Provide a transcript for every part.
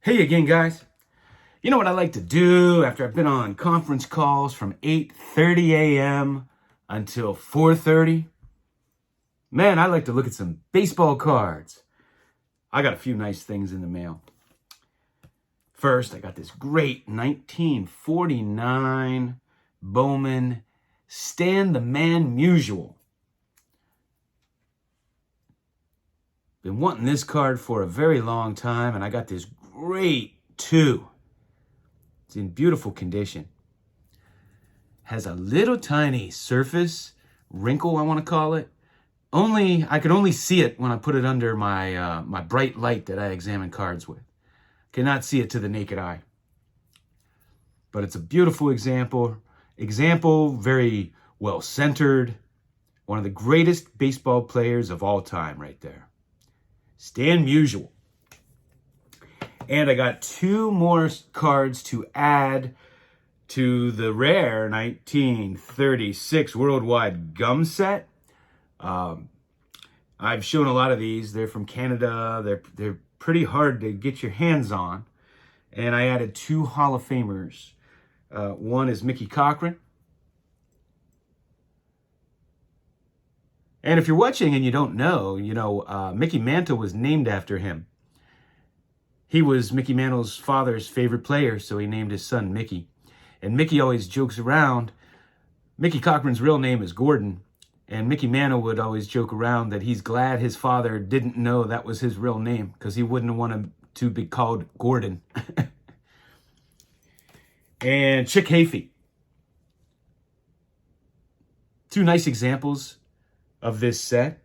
Hey again, guys. You know what I like to do after I've been on conference calls from 8:30 a.m. until 4:30? Man, I like to look at some baseball cards. I got a few nice things in the mail. First, I got this great 1949 Bowman Stan the Man Musial. Been wanting this card for a very long time, and I got this great 2. It's in beautiful condition. Has a little tiny surface wrinkle, I want to call it. I could only see it when I put it under my my bright light that I examine cards with. Cannot see it to the naked eye. But it's a beautiful example, very well centered. One of the greatest baseball players of all time right there. Stan Musial. And I got 2 more cards to add to the rare 1936 Worldwide Gum set. I've shown a lot of these. They're from Canada. They're pretty hard to get your hands on. And I added 2 Hall of Famers. One is Mickey Cochran. And if you're watching and you don't know, Mickey Mantle was named after him. He was Mickey Mantle's father's favorite player, so he named his son Mickey. And Mickey always jokes around. Mickey Cochran's real name is Gordon, and Mickey Mantle would always joke around that he's glad his father didn't know that was his real name, because he wouldn't want him to be called Gordon. And Chick Hafey. 2 nice examples of this set.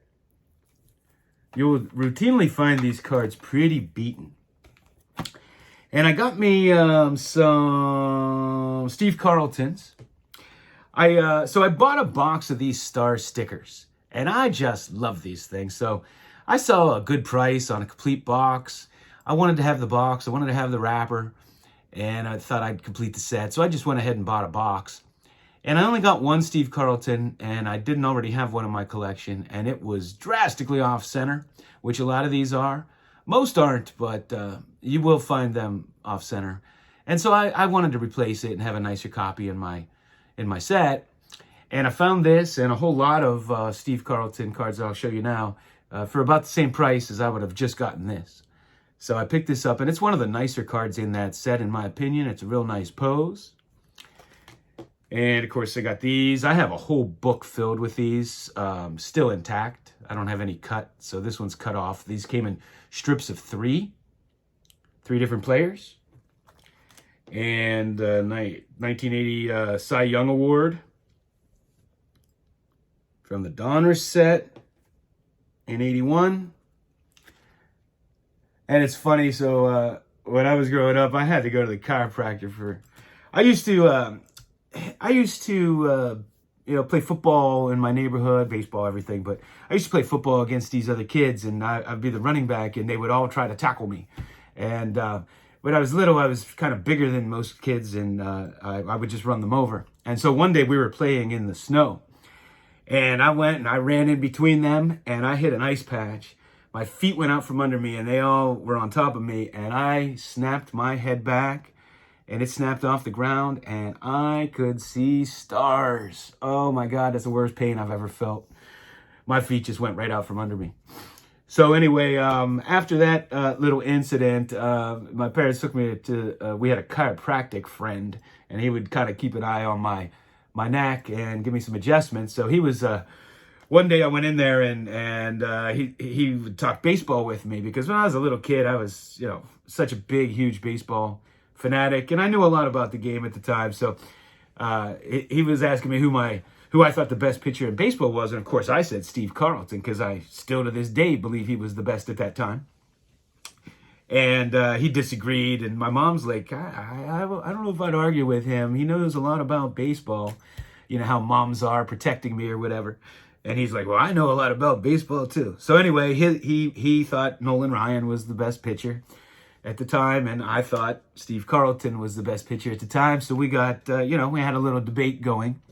You'll routinely find these cards pretty beaten. And I got me some Steve Carltons. So I bought a box of these star stickers, and I just love these things. So I saw a good price on a complete box. I wanted to have the box. I wanted to have the wrapper, and I thought I'd complete the set. So I just went ahead and bought a box. And I only got 1 Steve Carlton, and I didn't already have one in my collection, and it was drastically off center, which a lot of these are. Most aren't, but you will find them off center. And so I wanted to replace it and have a nicer copy in my set. And I found this and a whole lot of Steve Carlton cards that I'll show you now for about the same price as I would have just gotten this. So I picked this up, and it's one of the nicer cards in that set, in my opinion. It's a real nice pose. And of course, I got these. I have a whole book filled with these, still intact. I don't have any cut, so this one's cut off. These came in strips of 3 different players. And 1980 Cy Young Award from the Donruss set in 81. And it's funny, so when I was growing up, I had to go to the chiropractor I used to play football in my neighborhood, baseball, everything. But I used to play football against these other kids, and I'd be the running back, and they would all try to tackle me. And when I was little, I was kind of bigger than most kids, and I would just run them over. And so one day we were playing in the snow, and I went and I ran in between them, and I hit an ice patch. My feet went out from under me, and they all were on top of me, and I snapped my head back. And it snapped off the ground, and I could see stars. Oh my God, that's the worst pain I've ever felt. My feet just went right out from under me. So anyway, after that little incident, my parents took me to, we had a chiropractic friend, and he would kind of keep an eye on my neck and give me some adjustments. So he was, one day I went in there, and he would talk baseball with me, because when I was a little kid, I was, such a big, huge baseball fanatic, and I knew a lot about the game at the time. So he was asking me who I thought the best pitcher in baseball was, and of course I said Steve Carlton, because I still to this day believe he was the best at that time. And he disagreed, and my mom's like, I don't know if I'd argue with him. He knows a lot about baseball. You know how moms are, protecting me or whatever. And he's like, well, I know a lot about baseball too. So anyway, he thought Nolan Ryan was the best pitcher at the time, and I thought Steve Carlton was the best pitcher at the time. So we got, we had a little debate going.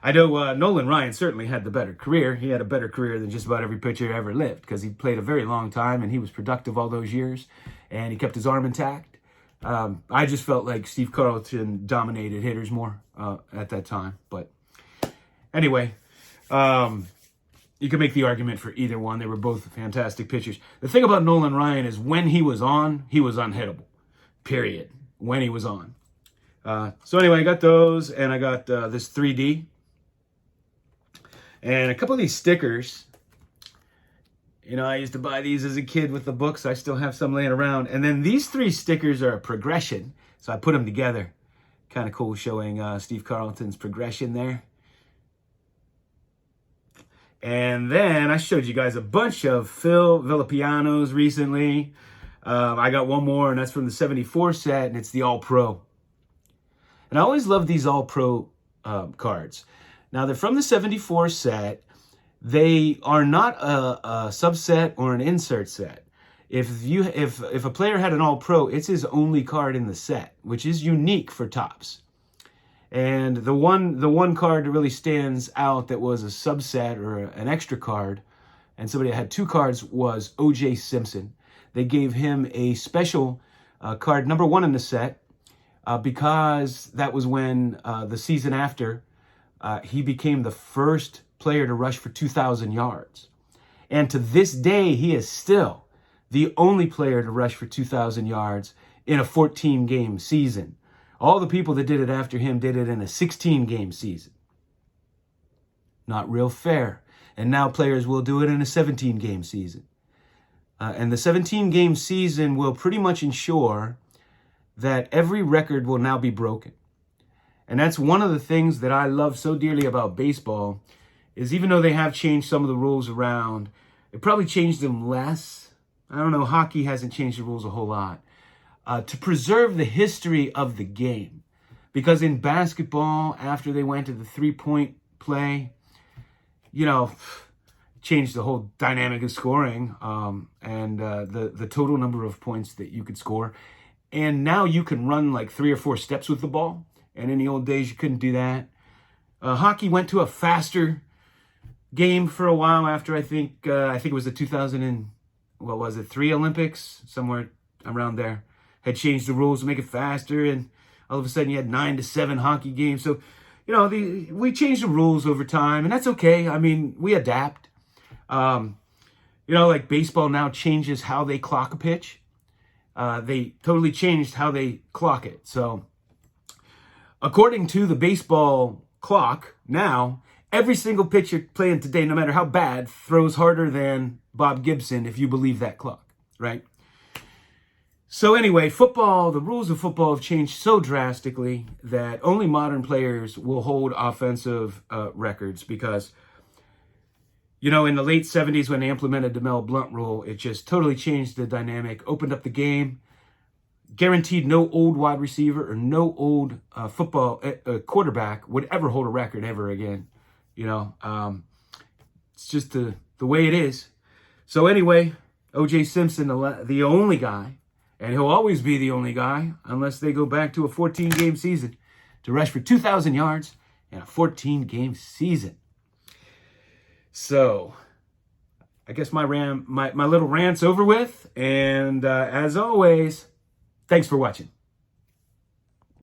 I know Nolan Ryan certainly had the better career. He had a better career than just about every pitcher ever lived, because he played a very long time, and he was productive all those years. and he kept his arm intact. I just felt like Steve Carlton dominated hitters more at that time. But anyway, you can make the argument for either one. They were both fantastic pitchers. The thing about Nolan Ryan is when he was unhittable. Period. When he was on. So anyway, I got those, and I got this 3D. And a couple of these stickers. You know, I used to buy these as a kid with the books. I still have some laying around. And then these 3 stickers are a progression. So I put them together. Kind of cool showing Steve Carlton's progression there. And then I showed you guys a bunch of Phil Villapianos recently. I got one more, and that's from the 74 set, and it's the All-Pro. And I always love these All-Pro cards. Now, they're from the 74 set. They are not a subset or an insert set. If a player had an All-Pro, it's his only card in the set, which is unique for Topps. And the one card that really stands out that was a subset or an extra card, and somebody that had 2 cards, was O.J. Simpson. They gave him a special card, number 1 in the set, because that was when the season after he became the first player to rush for 2,000 yards. And to this day, he is still the only player to rush for 2,000 yards in a 14-game season. All the people that did it after him did it in a 16-game season. Not real fair. And now players will do it in a 17-game season. And the 17-game season will pretty much ensure that every record will now be broken. And that's one of the things that I love so dearly about baseball, is even though they have changed some of the rules around, it probably changed them less. I don't know, hockey hasn't changed the rules a whole lot. To preserve the history of the game. Because in basketball, after they went to the 3-point play, you know, changed the whole dynamic of scoring and the total number of points that you could score. And now you can run like 3 or 4 steps with the ball. And in the old days, you couldn't do that. Hockey went to a faster game for a while after, I think it was the 2003 Olympics, somewhere around there. Had changed the rules to make it faster, and all of a sudden you had 9 to 7 hockey games. So, you know, we changed the rules over time, and that's okay. I mean, we adapt. You know, like baseball now changes how they clock a pitch. They totally changed how they clock it. So, according to the baseball clock, now, every single pitcher playing today, no matter how bad, throws harder than Bob Gibson, if you believe that clock, right? So anyway, football, the rules of football have changed so drastically that only modern players will hold offensive records because, you know, in the late 70s when they implemented the Mel Blount rule, it just totally changed the dynamic, opened up the game, guaranteed no old wide receiver or no old football quarterback would ever hold a record ever again. You know, it's just the way it is. So anyway, O.J. Simpson, the only guy, and he'll always be the only guy unless they go back to a 14-game season, to rush for 2,000 yards in a 14-game season. So, I guess my little rant's over with. And as always, thanks for watching.